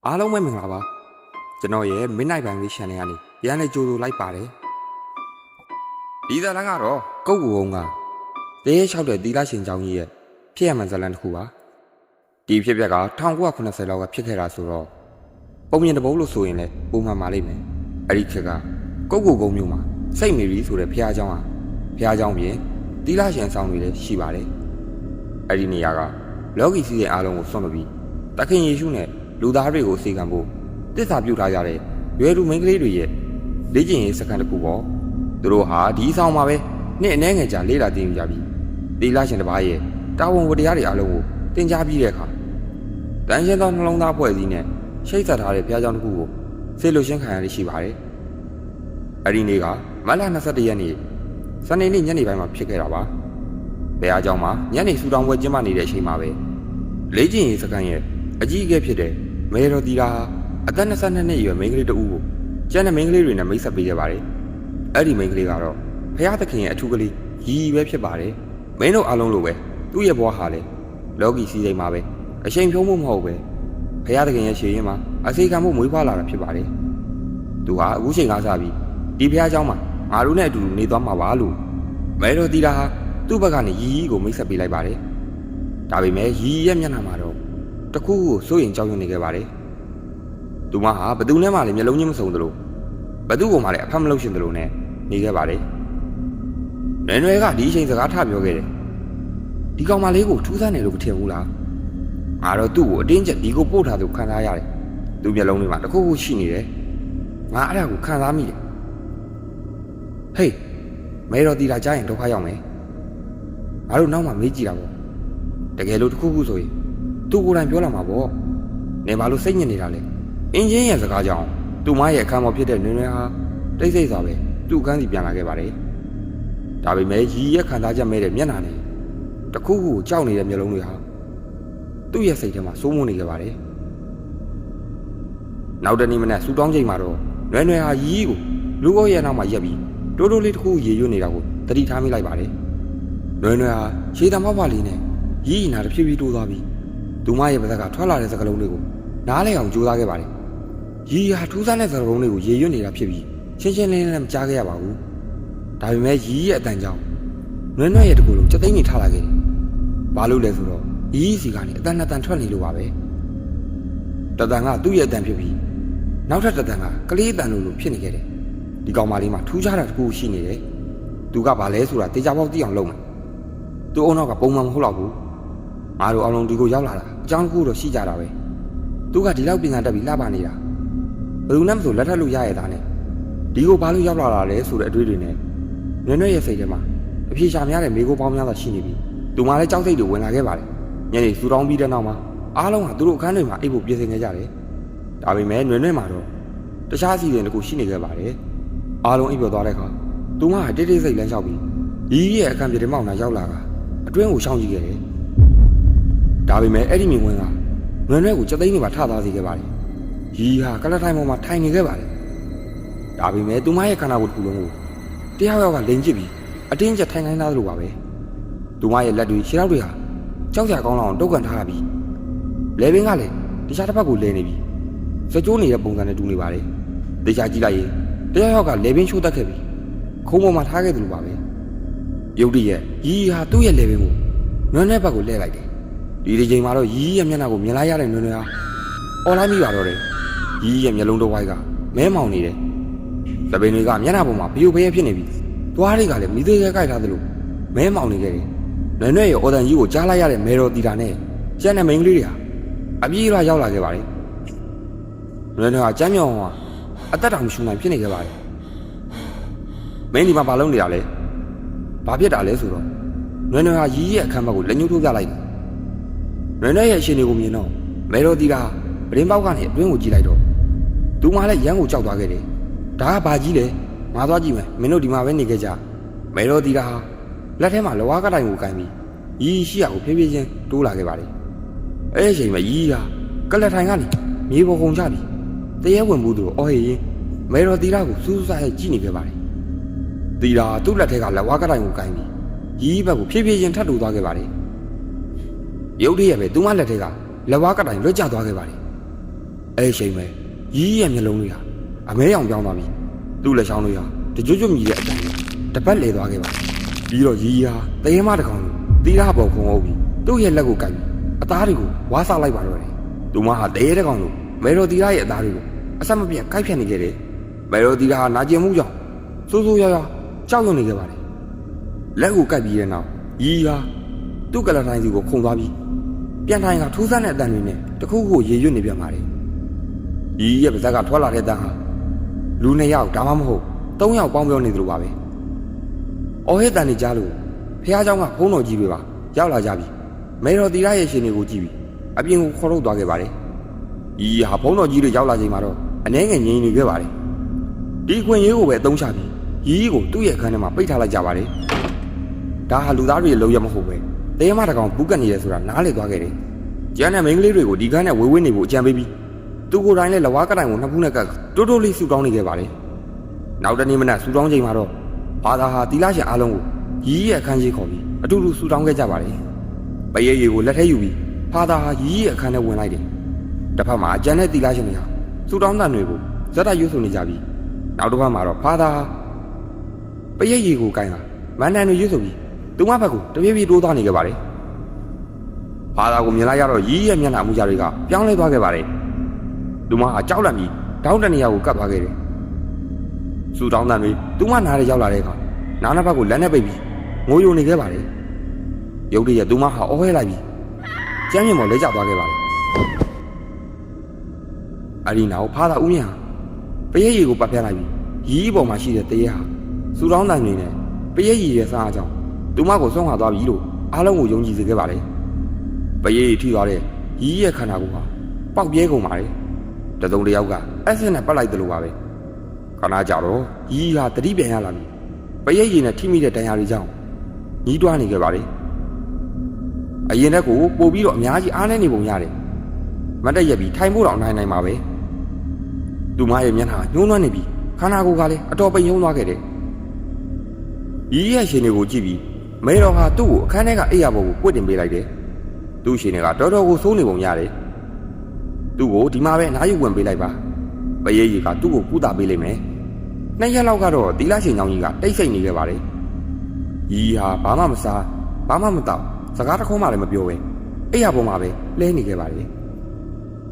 အားလုံးပဲမင်္ဂလာပါကျွန်တော်ရဲ့ Midnight Bangladesh Channel ကနေပြန်လည်ကြိုဆိုလိုက်ပါတယ်ဒီဇာတ်လမ်းကတော့ကုတ်ကူကုန်းကတရေလျှောက်တဲ့သီလရှင်ကျောင်းကြီးရဲ့ဖြစ်ရမှန်ဇာတ်လမ်းတစ်ခုပါဒီဖြစ်ပျက်က1990လောက်ကဖြစ်ခဲ့တာဆိုတော့ပုံမြင်တပုတ်လို့ဆိုရင်လည်းပုံမှန်ပါလိမ့်မယ်အဲ့ဒီခေတ်ကကုတ်ကူကုန်းမြို့မှာစိတ်မေရီဆိုတဲ့ဘုရားကျောင်းဟာဘုရားကျောင်းပြင်သီလရှင်ဆောင်တွေလည်းရှိပါတယ်အဲ့ဒီနေရာကလောကီစီးတဲ့အားလုံးကိုဆွန့်လွတ်ပြီးသခင်ယေရှုနဲ့လူသားတွေကိုအစီခံဖို့တစ္ဆာပြုထားကြတဲ့ရွယ်လူမိန်းကလေးတွေရဲ့လေ့ကျင့်ရေးစခန်းတစ်ခုပေါ့သူတို့ဟာဒီဆောင်မှာပဲနှစ်အနည်းငယ်ကြာလေ့လာသင်ယူကြပြီးသီလရှင်တစ်ပါးရဲ့တာဝန်ဝတ္တရားတွေအားလုံးကိုသင်ကြားပြီးတဲ့အခါတန်ရှင်းသောနှလုံးသားဖွဲ့စည်းနဲ့ရှိတ်ဆက်ထားတဲ့ဘုရားကျောင်းတစ်ခုကိုဆေးလို့ရှင်းခံရရှိပါတယ်အဲ့ဒီနေ့ကမတ်လ21ရက်နေ့စနေနေ့ညနေပိုင်းမှာဖြစ်ခဲ့တာပါဘုရားကျောင်းမှာညနေဆူတောင်းပွဲကျင်းပနေတဲ့အချိန်မှာပဲလေ့ကျင့်ရေးစခန်းရဲ့အကြီးအကဲဖြစ်တဲ့မေရိုတီရာအသက်22နှစ်အရွယ်မိန်းကလေးတဦးကိုကျန်တဲ့မိန်းကလေးတွေနဲ့မိတ်ဆက်ပေးခဲ့ပါတယ်။အဲ့ဒီမိန်းကလေးကတော့ဖခင်သခင်ရဲ့အထူးကလေးရီပဲဖြစ်ပါတယ်။မင်းတို့အားလုံးလိုပဲသူ့ရဲ့ဘဝဟာလေလောကီစီးစိမ်မှာပဲအချိန်ဖြုံးမှုမဟုတ်ပဲဖခင်သခင်ရဲ့ရှေ့ရင်းမှာအစီခံမှုမွေးဖွားလာတာဖြစ်ပါတယ်။သူဟာအခုချိန်ကစားပြီးဒီဖခင်เจ้าမှာငါတို့နဲ့အတူနေသွားမှာပါလို့မေရိုတီရာဟာသူ့ဘက်ကနေရီကိုမိတ်ဆက်ပေးလိုက်ပါတယ်။ဒါပေမဲ့ရီရဲ့မျက်နှာမှာတော့တခုခုစိုးရင်ကြောက်ရွံ့နေခဲ့ပါတယ်။သူမဟာဘသူနဲ့မှလည်းမျက်လုံးချင်းမစုံသလိုဘသူ့ကိုမှလည်းအဖတ်မလုပ်ရှင်သလိုနဲ့နေခဲ့ပါတယ်။နွယ်ကဒီအချိန်စကားထပြောခဲ့တယ်။ဒီကောင်မလေးကိုထူးဆန်းတယ်လို့မထင်ဘူးလား။ငါတော့သူ့ကိုအတင်းကျပ်ဒီကိုပို့ထားသူခံစားရတယ်။သူ့မျက်လုံးတွေမှာတခုခုရှိနေတယ်။ငါအဲ့ဒါကိုခံစားမိတယ်။ဟေးမဲတော်တီလာကြားရင်ဒုက္ခရောက်မယ်။ငါတို့နောက်မှမေးကြည့်တာပေါ့။တကယ်လို့တခုခုဆိုရင်သူကိုယ်တိုင်ပြောလာမှာပေါ့နေပါလို့စိတ်ညစ်နေတာလေအင်ဂျင်ရဲ့စကားကြောင့်သူမရဲ့အခမ်းပေါ်ဖြစ်တဲ့နွေဟာတိတ်ဆိတ်စွာပဲသူ့အခန်းစီပြန်လာခဲ့ပါတယ်ဒါပေမဲ့ရီရဲ့ခံစားချက်မဲ့တဲ့မျက်နှာနဲ့တခုခုကြောက်နေတဲ့မျက်လုံးတွေဟာသူ့ရဲ့စိတ်ထဲမှာစိုးမိုးနေခဲ့ပါတယ်နောက်တနေ့မနက်ဆူတောင်းချိန်မှာတော့နွေဟာရီကိုလူအုပ်ရဲ့နောက်မှာရက်ပြီးတိုးတိုးလေးတစ်ခုရေရွတ်နေတာကိုသတိထားမိလိုက်ပါတယ်နွေဟာရှေးတမောက်ပါလေးနဲ့ရီနာတဖြည်းဖြည်းတိုးသွားပြီးသူမရဲ့ပါးစပ်ကထွက်လာတဲ့စကားလုံးတွေကိုနားလည်အောင်ကြိုးစားခဲ့ပါတယ်။ရီဟာထူးဆန်းတဲ့စကားလုံးတွေကိုရေရွတ်နေတာဖြစ်ပြီးရှင်းရှင်းလင်းလင်းမကြားခဲ့ရပါဘူး။ဒါပေမဲ့ရီရဲ့အတန်ကြောင့်နွဲ့ရဲ့တကူလုံးစက်သိမ်းနေထလာခဲ့တယ်။ဘာလို့လဲဆိုတော့ရီစီကနေအတန်နဲ့တန်ထွက်နေလို့ပါပဲ။တတန်ကသူ့ရဲ့အတန်ဖြစ်ပြီးနောက်ထပ်တတန်ကကလေးအတန်လိုဖြစ်နေခဲ့တယ်။ဒီကောင်မလေးမှာထူးခြားတာတကူရှိနေတယ်။သူကဘာလဲဆိုတာတေချာပေါက်သိအောင်လုပ်မယ်။သူ့အုံနောက်ကပုံမှန်မဟုတ်တော့ဘူး။ငါတို့အောင်လုံးဒီကိုရောက်လာတာအကြောင်းတစ်ခုတော့ရှိကြတာပဲသူကဒီလောက်ပြင်ကန်တက်ပြီးလှပနေတာဘယ်သူနဲ့မဆိုလက်ထပ်လို့ရရတာနဲ့ဒီကိုဘာလို့ရောက်လာတာလဲဆိုတဲ့အတွေ့အကြုံနဲ့နွဲ့ရဲ့စိတ်ထဲမှာအပြေရှာများတဲ့မိကိုပေါင်းများစွာရှိနေပြီသူမှလည်းကြောက်စိတ်တွေဝင်လာခဲ့ပါတယ်ညနေစူတောင်းပြီးတဲ့နောက်မှာအားလုံးကသူတို့အခန်းတွေမှာအိပ်ဖို့ပြင်ဆင်ခဲ့ကြတယ်ဒါပေမဲ့နွဲ့မှာတော့တခြားစီစဉ်တစ်ခုရှိနေခဲ့ပါတယ်အားလုံးအိပ်ပျော်သွားတဲ့အခါသူမကတိတ်တိတ်စိတ်လမ်းလျှောက်ပြီးရီရဲ့အခန်းပြတဲ့မောင်နာရောက်လာကအတွင်းကိုရှောင်ကြည့်ခဲ့တယ်ဒါပေမဲ့အဲ့ဒီမြင်ကွင်းကနွယ်ကိုစက်သိန်းတွေပါထသွားစေခဲ့ပါတယ်။ရီဟာကလထိုင်ပေါ်မှာထိုင်နေခဲ့ပါတယ်။ဒါပေမဲ့သူမရဲ့ခန္ဓာကိုယ်တစ်ခုလုံးကိုတယောက်ယောက်ကလိန်ကျစ်ပြီးအတင်းကျပ်ထိုင်ခိုင်းသားသလိုပါပဲ။သူမရဲ့လက်တွေခြေထောက်တွေဟာကြောက်ကြကောင်းလောက်တုတ်ကန်ထားပြီးလဲပင်ကလည်းတခြားတစ်ဖက်ကိုလဲနေပြီးစကြိုးနေတဲ့ပုံစံနဲ့တူနေပါတယ်။တေချာကြည့်လိုက်ရင်တယောက်ယောက်ကလဲပင်ချိုးတက်ခဲ့ပြီးခုံးပေါ်မှာထားခဲ့သလိုပါပဲ။ရုတ်တရက်ရီဟာသူ့ရဲ့လဲပင်ကိုနွယ်ဘက်ကိုလဲလိုက်တယ်ဒီချိန်မှာတော့ရီးရဲ့မျက်နှာကိုမြင်လိုက်ရတဲ့နွေဟာအော်လိုက်မိပါတော့တယ်ရီးရဲ့မျက်လုံးတစ်ဝိုက်ကမဲမောင်နေတယ်သပင်တွေကမျက်နှာပေါ်မှာဘီယိုဘဲဖြစ်နေပြီသွားတွေကလည်းမိသေးခဲကြိုက်ထားသလိုမဲမောင်နေခဲ့တယ်နွေရဲ့အော်တန်ကြီးကိုကြားလိုက်ရတဲ့မေရိုတီတာနဲ့ကျန်တဲ့မိန်းကလေးတွေဟာအပြေးရွာရောက်လာခဲ့ပါတယ်နွေဟာကြမ်းမြောင်ဟာအသက်တောင်ရှူနိုင်ဖြစ်နေခဲ့ပါတယ်မင်းဒီမှာဘာလုပ်နေတာလဲဘာဖြစ်တာလဲဆိုတော့နွေဟာရီးရဲ့အခန်းဘက်ကိုလက်ညှိုးထိုးပြလိုက်တယ်နွယ်ရဲ့အရှင်တွေကိုမြင်တော့မေရိုတီရာပရင်ပေါက်ကနေအတွင်းကိုကြည့်လိုက်တော့သူမှလည်းရမ်းကိုကြောက်သွားခဲ့တယ်ဒါကဘာကြီးလဲငါသွားကြည့်မယ်မင်းတို့ဒီမှာပဲနေခဲ့ကြမေရိုတီရာလက်ထဲမှာလဝါကတိုင်ကိုကင်ပြီးရီရှိရကိုဖြည်းဖြည်းချင်းတိုးလာခဲ့ပါတယ်အဲ့ဒီအချိန်မှာရီဟာကလက်ထိုင်ကနေမြေပေါ်ကုန်ချပြီးတရေဝင်မှုသူအော်ဟေးရင်မေရိုတီရာကိုစူးစူးဆိုင်ကြည့်နေခဲ့ပါတယ်တီရာသူ့လက်ထဲကလဝါကတိုင်ကိုကင်ပြီးရီဘက်ကိုဖြည်းဖြည်းချင်းထပ်တိုးသွားခဲ့ပါတယ်ရုတ်တရက်ပဲသူမလက်ထဲကလက်ဝါးကတိုင်လွတ်ကျသွားခဲ့ပါတယ် အဲ့ရှိန်ပဲရီးရဲ့မျက်လုံးတွေဟာအမဲရောင်ပြောင်းသွားပြီသူ့လက်ချောင်းတွေဟာတကြွကြွမြည်တဲ့အတိုင်းတပတ်လေသွားခဲ့ပါပြီးတော့ရီးဟာတရေမတစ်ကောင်လိုတီးရပေါ်ခုံအုပ်ပြီးသူ့ရဲ့လက်ကိုကိုက်ပြီးအသားတွေကိုဝါးဆလိုက်ပါတော့တယ်သူမဟာတရေတစ်ကောင်လိုမေရိုတီရာရဲ့အသားတွေကိုအဆက်မပြတ်ကိုက်ဖြတ်နေခဲ့တယ်မေရိုတီရာဟာနာကျင်မှုကြောင့်စိုးစိုးရွားရွားကြောက်ရွံ့နေခဲ့ပါတယ်လက်ကိုကိုက်ပြီးတဲ့နောက်ရီးဟာသူ့ကလထိုင်စီကိုခုန်သွားပြီးပြန်ထိုင်ကထူးဆန်းတဲ့အတန်တွေနဲ့တခုခုရေရွတ်နေပြန်ပါတယ်ရီးရဲ့ပါးစပ်ကထွက်လာတဲ့တန်ဟာလူ2ယောက်ဒါမှမဟုတ်3ယောက်ပေါင်းပြောနေသလိုပါပဲအော်ဟစ်တန်နေကြလို့ဖះเจ้าကဖုံးတော်ကြီးတွေပါရောက်လာကြပြီမေတော်တီရရဲ့ရှင်တွေကိုကြည့်ပြီးအပြင်ကိုခေါ်ထုတ်သွားခဲ့ပါတယ်ရီးဟာဖုံးတော်ကြီးတွေရောက်လာချိန်မှာတော့အနှဲငယ်ငြိမ်နေခဲ့ပါတယ်ဒီခွင့်ရေးကိုပဲအသုံးချပြီးရီးကိုသူ့ရဲ့အခန်းထဲမှာပိတ်ထားလိုက်ကြပါတယ်ဒါဟာလူသားတွေလုံရမဟုတ်ပဲတရေမတကောင်ဘူးကတ်နေရဆိုတာနားလေသွားခဲ့တယ်ကျန်တဲ့မိန်းကလေးတွေကိုဒီကန်းနဲ့ဝေးဝေးနေဖို့အကြံပေးပြီးသူကိုယ်တိုင်လည်းလဝါကတိုင်ကိုနှစ်ဖူးနဲ့ကတ်တိုးတိုးလေးဆူတောင်းနေခဲ့ပါတယ်နောက်တနေ့မနက်ဆူတောင်းချိန်မှာတော့ဘာသာဟာတီလာရှင်အားလုံးကိုရီးရဲ့အခန်းကြီးခေါ်ပြီးအတူတူဆူတောင်းခဲ့ကြပါတယ်ပရိယေကိုလက်ထဲယူပြီးဖာသာဟာရီးရဲ့အခန်းထဲဝင်လိုက်တယ်တစ်ဖက်မှာကျန်တဲ့တီလာရှင်တွေဟာဆူတောင်းတန်တွေကိုဇက်တိုက်ရွတ်ဆိုနေကြပြီးနောက်တစ်ဖက်မှာတော့ဖာသာပရိယေကိုကိုင်လာမန်တန်တွေရွတ်ဆိုပြီးသူမဘက်ကိုတပြေးပြေးတိုးသွားနေခဲ့ပါတယ်ဖာသာကိုမြင်လိုက်ရတော့ရီးရဲ့မျက်နှာအမူအရာတွေကပြောင်းလဲသွားခဲ့ပါတယ်သူမဟာကြောက်လန့်ပြီးတောင်းတနေရာကိုကပ်သွားခဲ့တယ်ဆူတောင်းတန်တွေသူမနားရဲရောက်လာတဲ့အခါနားနှစ်ဘက်ကိုလက်နဲ့ပိတ်ပြီးငိုယိုနေခဲ့ပါတယ်ရုတ်တရက်သူမဟာအော်ဟဲလိုက်ပြီးကျမ်းမြင့်ပေါ်လဲကျသွားခဲ့ပါတယ်အရီနောက်ဖာသာဦးမြင့်ဟာပရိယေကိုပတ်ပြလိုက်ပြီးရီးပေါ်မှာရှိတဲ့တရေဟာဆူတောင်းတန်တွေနဲ့ပရိယေရဲ့စားအကြောင်းသူမကိုဆွမ်းခါသွားပြီလို့အားလုံးကိုယုံကြည်စေခဲ့ပါတယ်ပရိယေထိသွားတဲ့ရီးရဲ့ခန္ဓာကိုယ်ဟာပေါက်ပြဲကုန်ပါတယ်တစုံတစ်ယောက်ကအက်ဆစ်နဲ့ပတ်လိုက်တယ်လို့ပါပဲခဏကြာတော့ရီးဟာတတိပြန်ရလာပြီပရိယေနဲ့ထိမိတဲ့တန်ရာတွေကြောင့်ညီးတွားနေခဲ့ပါတယ်အရင်ကပို့ပြီးတော့အများကြီးအားနေနေပုံရတယ်မတ်တက်ရက်ပြီးထိုင်ဖို့တော့နိုင်မှာပဲသူမရဲ့မျက်နှာညှိုးနှွမ်းနေပြီးခန္ဓာကိုယ်ကလည်းအတော်ပိန်ယုံသွားခဲ့တယ်ရီးရဲ့ရှင်တွေကိုကြည့်ပြီးမေတော်ဟာသူ့ကိုအခန်းထဲကအိယာဘော်ကိုပွတ်တင်ပေးလိုက်တယ်သူ့ရှင်တွေကတော်တော်ကိုစိုးနေပုံရတယ်သူ့ကိုဒီမှာပဲအနားယူဝင်ပေးလိုက်ပါပရိယေကသူ့ကိုကုသပေးလိမ့်မယ်2 ရက်လောက်ကတော့တီလာရှင်ကြောင့်ကြီးကတိတ်ဆိတ်နေခဲ့ပါတယ်ရီးဟာဘာမှမစားဘာမှမတောက်စကားတစ်ခုမှလည်းမပြောပဲအိယာဘော်မှာပဲလဲနေခဲ့ပါတယ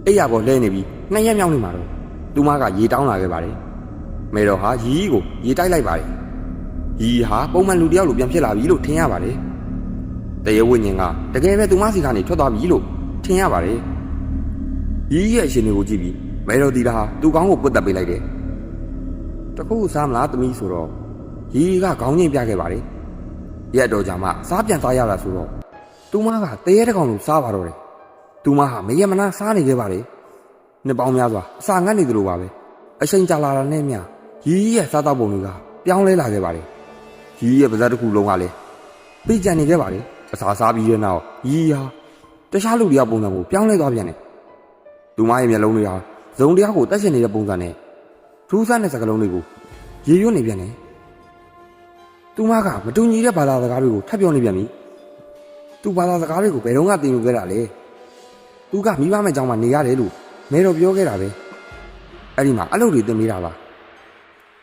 ်အိယာဘော်လဲနေပြီး2 ရက်မြောက်နေမှာတော့သူမကရေတောင်းလာခဲ့ပါတယ်မေတော်ဟာရီးကိုရေတိုက်လိုက်ပါတယ်ရီးဟာပုံမှန်လူတယောက်လိုပြန်ဖြစ်လာပြီလို့ထင်ရပါတယ်တရေဝိညာဉ်ကတကယ်ပဲသူမစီကနေထွက်သွားပြီလို့ထင်ရပါတယ်ရီးရဲ့အရှင်တွေကိုကြည့်ပြီးမေတော်တီလာဟာသူ့ကောင်းကိုပုတ်တက်ပေးလိုက်တယ်တခုစားမလားသမီးဆိုတော့ရီးကခေါင်းငိမ့်ပြခဲ့ပါတယ်ရက်တော်ကြာမှစားပြန်စားရတာဆိုတော့သူမကတရေတကောင်လိုစားပါတော့တယ်သူမဟာမရမနာစားနေခဲ့ပါတယ်နှစ်ပေါင်းများစွာအစာငတ်နေသလိုပါပဲအချိန်ကြာလာတာနဲ့မျှရီးရဲ့စားတော့ပုံတွေကပြောင်းလဲလာခဲ့ပါတယ်ရီးရဲ့ပါးစပ်တစ်ခုလုံးကလည်းပြည့်ကျန်နေခဲ့ပါတယ်အစာစားပြီးတဲ့နောက်ရီးဟာတခြားလူတွေပုံစံကိုပြောင်းလဲသွားပြန်တယ်သူမရဲ့မျက်လုံးတွေဟာဇုံတရားကိုတက်ရှင်နေတဲ့ပုံစံနဲ့ထူးဆန်းတဲ့စကားလုံးတွေကိုရေရွတ်နေပြန်တယ်သူမကမတူညီတဲ့ဘာသာစကားတွေကိုထပ်ပြောနေပြန်ပြီသူဘာသာစကားတွေကိုဘယ်တော့မှသင်ယူခဲ့တာလဲသူကမိဘမဲ့ကြောင့်မှနေရတယ်လို့မဲတော်ပြောခဲ့တာပဲအဲ့ဒီမှာအလုပ်တွေသင်ပေးတာပါ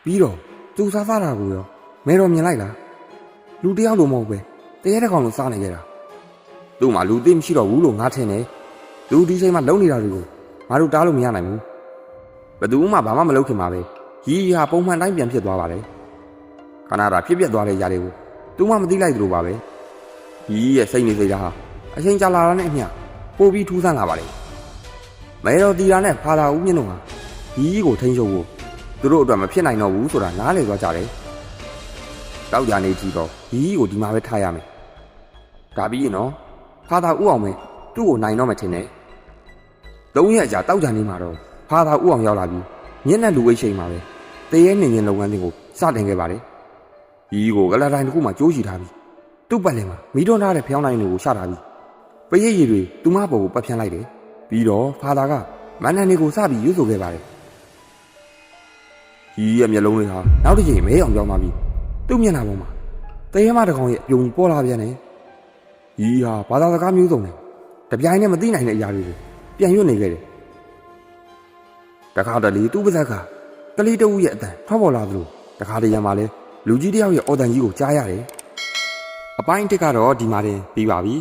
ပြီးတော့သူစားတာကိုရောမဲတော်မြင်လိုက်လားလူတယောက်လိုမဟုတ်ပဲတရေတစ်ကောင်လိုစားနေကြတာသူ့မှာလူသိမရှိတော့ဘူးလို့ငါထင်တယ်လူဒီချိန်မှာလုံနေတာတွေကိုငါတို့တားလို့မရနိုင်ဘူးဘယ်သူမှဘာမှမလုပ်ခင်မှာပဲရီးဟာပုံမှန်တိုင်းပြန်ဖြစ်သွားပါတယ်ခန္ဓာတာဖြစ်ပြက်သွားတဲ့ຢာတွေကိုသူမှမသိလိုက်သလိုပါပဲရီးရဲ့စိတ်နေစိတ်ဓာတ်ဟာအချိန်ကြာလာတာနဲ့အမျှပိုပြီးထူးဆန်းလာပါတယ်မဲတော်တီရာနဲ့ဖာသာဦးမြင့်တို့ဟာရီးကိုထိန်းချုပ်ဖို့သူတို့အတွက်မဖြစ်နိုင်တော့ဘူးဆိုတာနားလည်သွားကြတယ်တောက်ကြနေကြည့်တော့ရီးကိုဒီမှာပဲထားရမယ်ဒါပြီးရင်တော့ဖာသာဦးအောင်မဲသူ့ကိုနိုင်တော့မှထင်တယ်3 ရက်ကြာတောက်ကြနေမှာတော့ဖာသာဦးအောင်ရောက်လာပြီးညနေလူဝိတ်ချိန်မှာပဲတရေနေရင်လုပ်ငန်းတွေကိုစတင်ခဲ့ပါတယ်ရီးကိုကလတိုင်းတစ်ခုမှကြိုးချီထားပြီးသူ့ပတ်လည်မှာမီးတွန်းထားတဲ့ဖျောင်းတိုင်းတွေကိုချထားပြီးပရိယေတွေသူမပေါ်ကိုပတ်ဖြန်းလိုက်တယ်ပြီးတော့ဖာသာကမန္တန်တွေကိုစပြီးရွတ်ဆိုခဲ့ပါတယ်ရီးရဲ့မျက်လုံးတွေဟာနောက်တစ်ချိန်မဲအောင်ပြောင်းသွားပြီးသူ့မျက်နှာပေါ်မှာတရေမတကောင်ရဲ့အပြုံကြီးပေါ်လာပြန်တယ်ရီးဟာဘာသာစကားမျိုးစုံနဲ့တပြိုင်နဲ့မသိနိုင်တဲ့အရာတွေကိုပြန်ရွတ်နေခဲ့တယ် တခါတလေသူ့ပါဇက်ကကလေးတဦးရဲ့အတန်ထွက်ပေါ်လာသလိုတခါတရံမှာလဲလူကြီးတယောက်ရဲ့အော်တန်ကြီးကိုကြားရတယ်အပိုင်းတစ်ကတော့ဒီမှာတင်ပြီးပါပြီ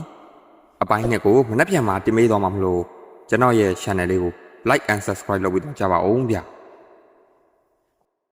အပိုင်းနှစ်ကိုမနှက်ပြန်မှာတင်ပေးသွားမှာမလို့ကျွန်တော်ရဲ့ channel လေးကို like and subscribe လုပ်ပြီးတော့ကြပါဦးဗျ